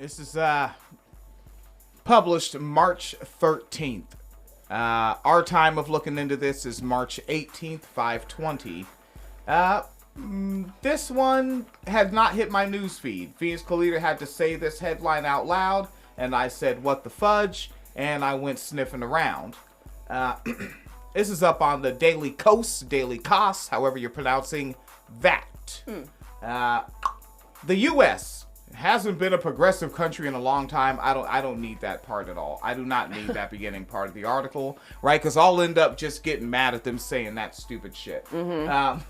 This is published March 13th. Our time of looking into this is March 18th, 520. This one had not hit my news feed. Phoenix Coalitor had to say this headline out loud, and I said, what the fudge? And I went sniffing around. This is up on the Daily Kos, however you're pronouncing that. The U.S. hasn't been a progressive country in a long time. I don't need that part at all. I do not need that beginning part of the article, right? Because I'll end up just getting mad at them saying that stupid shit. There's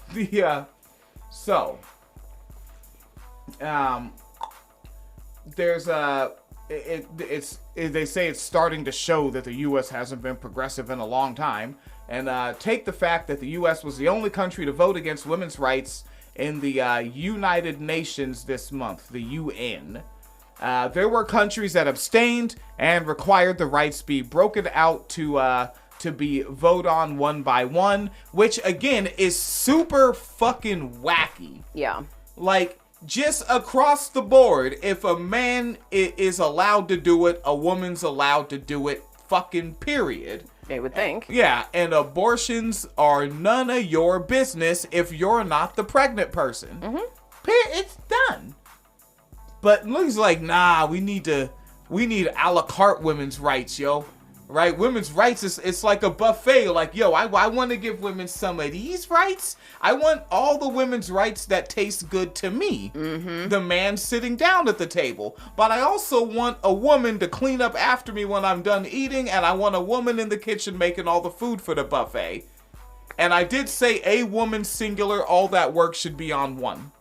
they say it's starting to show that the U.S. hasn't been progressive in a long time, and take the fact that the U.S. was the only country to vote against women's rights in the United Nations this month, the UN. There were countries that abstained and required the rights be broken out to be voted on one by one, which again is super fucking wacky. Yeah. Like, just across the board, if a man is allowed to do it, a woman's allowed to do it, fucking period. They would think. Yeah, and abortions are none of your business if you're not the pregnant person. It's done. But Lou's like, nah, we need a la carte women's rights, yo. Right? Women's rights it's like a buffet. Like, yo, I want to give women some of these rights. I want all the women's rights that taste good to me. The man sitting down at the table. But I also want a woman to clean up after me when I'm done eating, and I want a woman in the kitchen making all the food for the buffet. And I did say a woman singular, all that work should be on one.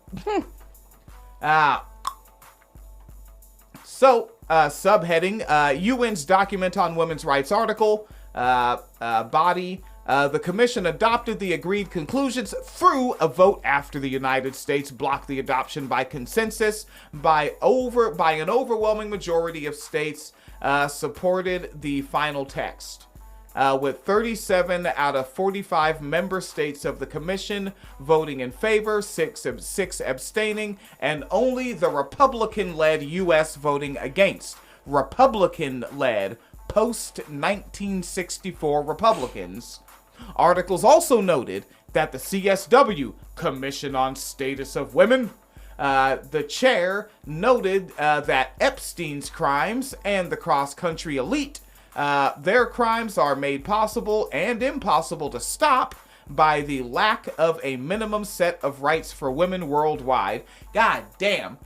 Subheading, UN's document on women's rights article, body, the commission adopted the agreed conclusions through a vote after the United States blocked the adoption by consensus by an overwhelming majority of states supported the final text. With 37 out of 45 member states of the commission voting in favor, 6 abstaining, and only the Republican-led U.S. voting against. Republican-led post-1964 Republicans. Articles also noted that the CSW, Commission on Status of Women, the chair noted that Epstein's crimes and the cross-country elite, their crimes are made possible and impossible to stop by the lack of a minimum set of rights for women worldwide. God damn.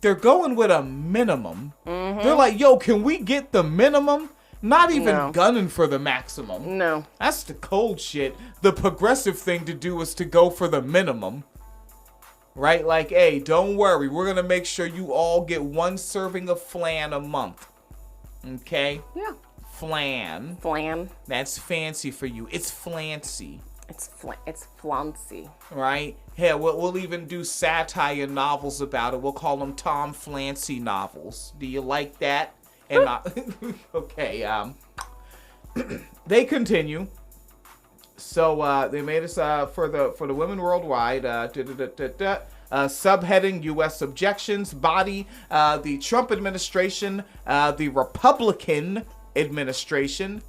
They're going with a minimum. They're like, yo, can we get the minimum? Not even gunning for the maximum. No. That's the cold shit. The progressive thing to do is to go for the minimum. Right? Like, hey, don't worry. We're going to make sure you all get one serving of flan a month. Okay? Yeah. Flan. Flan. That's fancy for you. It's flancy. It's flancy. Right? Hell, we'll even do satire novels about it. We'll call them Tom Flancy novels. Do you like that? And okay, they continue. So they made us for the women worldwide. Subheading U.S. objections. Body, the Trump administration, the Republican administration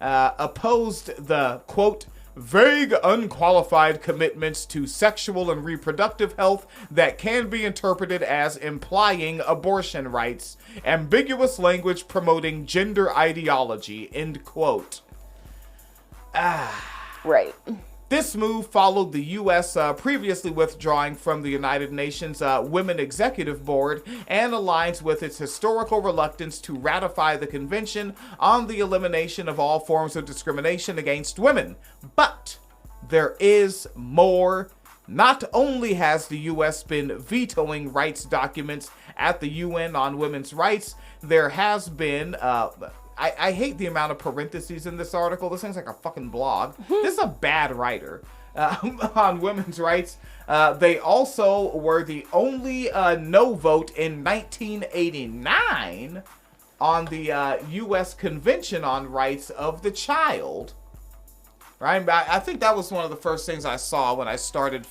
opposed the, quote, vague, unqualified commitments to sexual and reproductive health that can be interpreted as implying abortion rights, ambiguous language promoting gender ideology, end quote. Right. This move followed the U.S. Previously withdrawing from the United Nations Women Executive Board and aligns with its historical reluctance to ratify the Convention on the Elimination of All Forms of Discrimination Against Women. But there is more. Not only has the U.S. been vetoing rights documents at the UN on women's rights, there has been... I hate the amount of parentheses in this article. This thing's like a fucking blog. This is a bad writer on women's rights. They also were the only no vote in 1989 on the U.S. Convention on Rights of the Child. Right? I think that was one of the first things I saw when I started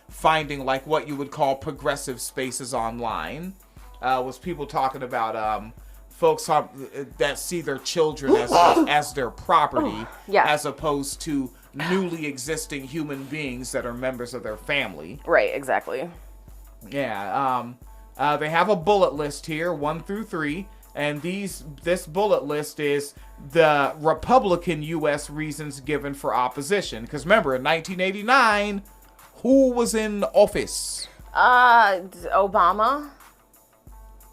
finding like what you would call progressive spaces online. was people talking about folks that see their children as their property, Yeah. as opposed to newly existing human beings that are members of their family. Right, exactly. Yeah. They have a bullet list here, 1 through 3, and this bullet list is the Republican U.S. reasons given for opposition. Because remember, in 1989, who was in office? Obama.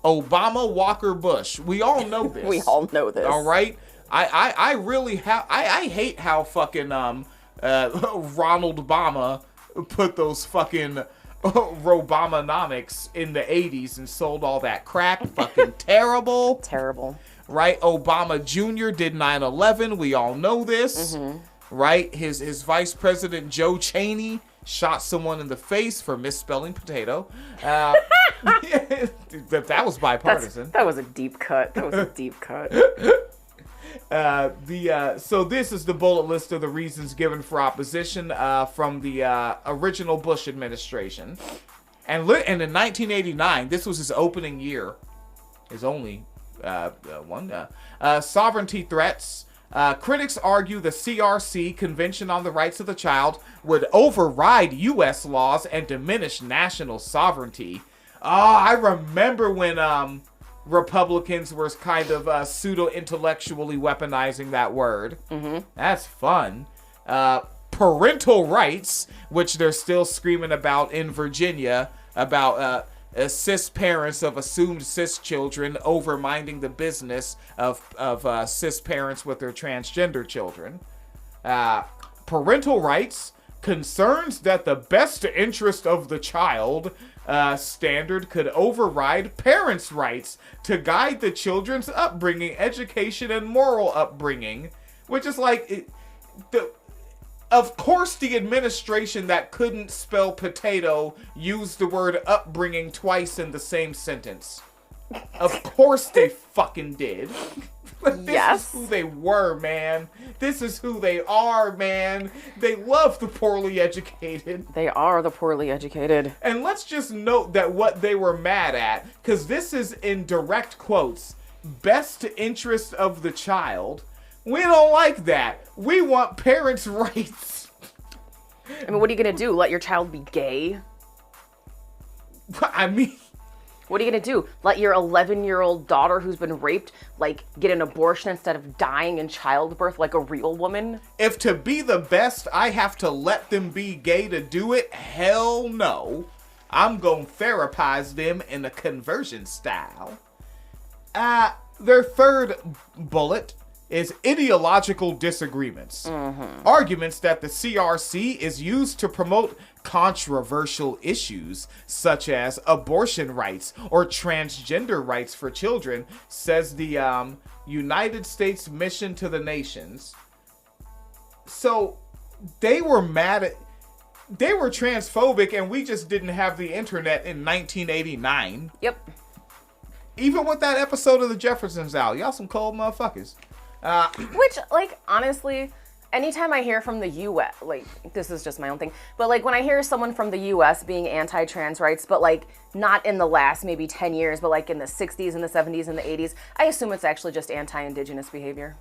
Obama, Walker, Bush. We all know this. We all know this. All right. I really have. I hate how fucking Ronald Obama put those fucking Robomanomics in the 80s and sold all that crack. Fucking terrible. Terrible. Right? Obama Jr. did 9/11. We all know this. Right? His vice president, Joe Cheney, shot someone in the face for misspelling potato. That was bipartisan. That was a deep cut. That was a deep cut. So this is the bullet list of the reasons given for opposition from the original Bush administration. And in 1989, this was his opening year. His only one. Sovereignty threats. Critics argue the CRC, Convention on the Rights of the Child, would override U.S. laws and diminish national sovereignty. I remember when Republicans were kind of pseudo-intellectually weaponizing that word. That's fun. Parental rights, which they're still screaming about in Virginia, about cis parents of assumed cis children overminding the business of cis parents with their transgender children. Parental rights, concerns that the best interest of the child standard could override parents' rights to guide the children's upbringing, education, and moral upbringing, which is like of course the administration that couldn't spell potato used the word upbringing twice in the same sentence. Of course they fucking did. This is who they were, man. This is who they are, man. They love the poorly educated. They are the poorly educated. And let's just note that what they were mad at, because this is in direct quotes, best interest of the child. We don't like that. We want parents' rights. I mean, what are you going to do? Let your child be gay? I mean... What are you going to do? Let your 11-year-old daughter who's been raped, like, get an abortion instead of dying in childbirth like a real woman? If to be the best, I have to let them be gay to do it, hell no. I'm going to therapize them in a conversion style. Their third bullet is ideological disagreements. Arguments that the CRC is used to promote controversial issues such as abortion rights or transgender rights for children, says the United States Mission to the Nations. So they were mad at... They were transphobic and we just didn't have the internet in 1989. Yep. Even with that episode of The Jeffersons out. Y'all some cold motherfuckers. Which, like, honestly, anytime I hear from the U.S., like, this is just my own thing, but, like, when I hear someone from the U.S. being anti-trans rights, but, like, not in the last maybe 10 years, but, like, in the 60s and the 70s and the 80s, I assume it's actually just anti-indigenous behavior.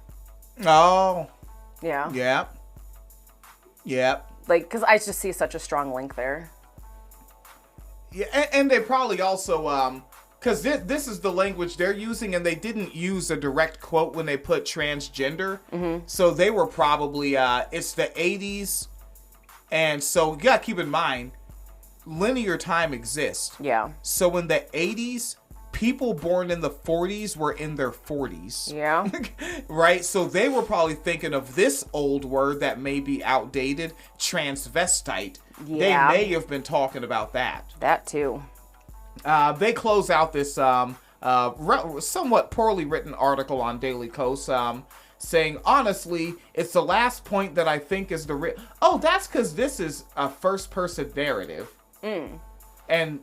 Oh. Yeah. Yeah. Yeah. Like, because I just see such a strong link there. Yeah, and they probably also, because this is the language they're using, and they didn't use a direct quote when they put transgender. So they were probably, it's the 80s, and so you gotta keep in mind, linear time exists. Yeah. So in the 80s, people born in the 40s were in their 40s. Yeah. Right? So they were probably thinking of this old word that may be outdated, transvestite. Yeah. They may have been talking about that. That too. They close out this somewhat poorly written article on Daily Kos, saying, honestly, it's the last point that I think is that's because this is a first-person narrative. And,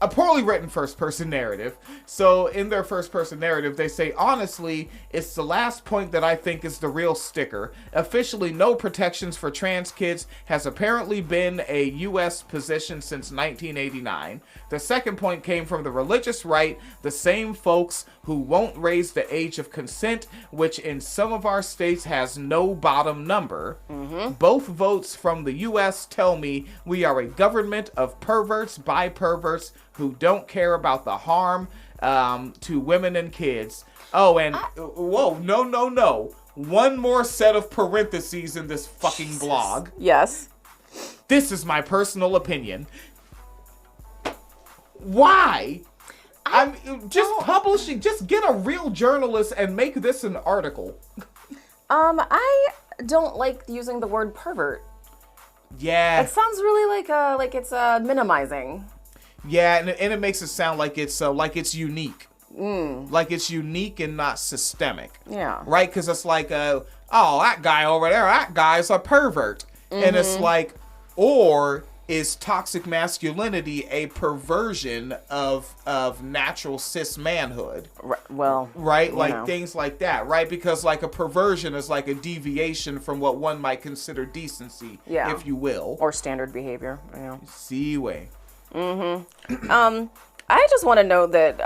a poorly written first-person narrative. So in their first-person narrative, they say, honestly, it's the last point that I think is the real sticker. Officially, no protections for trans kids has apparently been a U.S. position since 1989. The second point came from the religious right, the same folks who won't raise the age of consent, which in some of our states has no bottom number. Both votes from the U.S. tell me we are a government of perverts by perverts who don't care about the harm to women and kids. Oh, and whoa, no. One more set of parentheses in this fucking blog. Yes. This is my personal opinion. Why? I'm just publishing. Just get a real journalist and make this an article. I don't like using the word pervert. Yeah. It sounds really like it's minimizing. Yeah, and it makes it sound like it's unique. Like it's unique and not systemic. Yeah. Right? Because it's like, oh, that guy over there, that guy's a pervert. And it's like, or is toxic masculinity a perversion of natural cis manhood? Well, right? Like things like that, right? Because like a perversion is like a deviation from what one might consider decency, if you will. Or standard behavior. Yeah. See way. I just want to note that,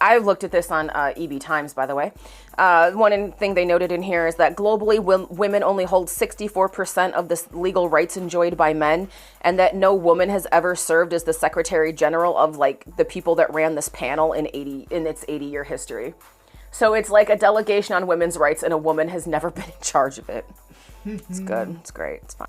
I looked at this on EB Times, by the way. One thing they noted in here is that globally, women only hold 64% of the legal rights enjoyed by men, and that no woman has ever served as the Secretary General of like the people that ran this panel in its 80-year history. So it's like a delegation on women's rights, and a woman has never been in charge of it. It's good. It's great. It's fine.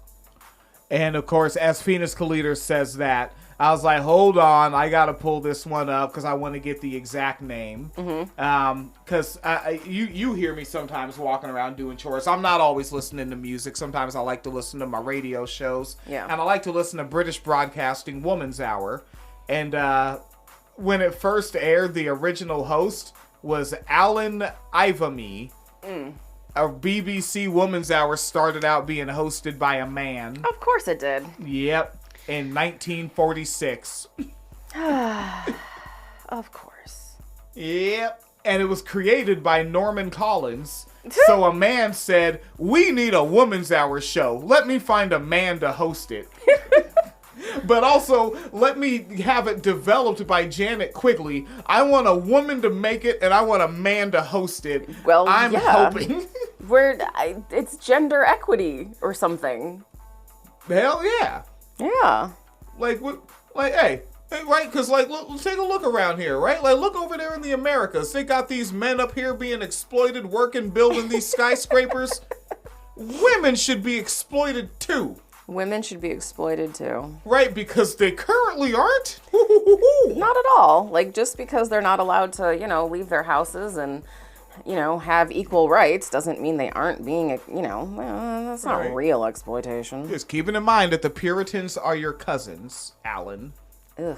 And of course, as Phoenix Calida says that, I was like, hold on, I gotta pull this one up because I want to get the exact name. Because you hear me sometimes walking around doing chores. I'm not always listening to music. Sometimes I like to listen to my radio shows. Yeah. And I like to listen to British Broadcasting Woman's Hour. And when it first aired, the original host was Alan Ivamy. A BBC Woman's Hour started out being hosted by a man. Of course it did. Yep. In 1946. Of course. Yep. And it was created by Norman Collins. So a man said, we need a Woman's Hour show. Let me find a man to host it. But also, let me have it developed by Janet Quigley. I want a woman to make it, and I want a man to host it. Well, I'm hoping. It's gender equity or something. Hell yeah. Yeah. Hey, right? Because, let's take a look around here, right? Like, look over there in the Americas. They got these men up here being exploited, working, building these skyscrapers. Women should be exploited, too. Women should be exploited, too. Right, because they currently aren't? Not at all. Like, just because they're not allowed to, leave their houses and, have equal rights doesn't mean they aren't being, that's not real exploitation. Just keeping in mind that the Puritans are your cousins, Alan. Ugh.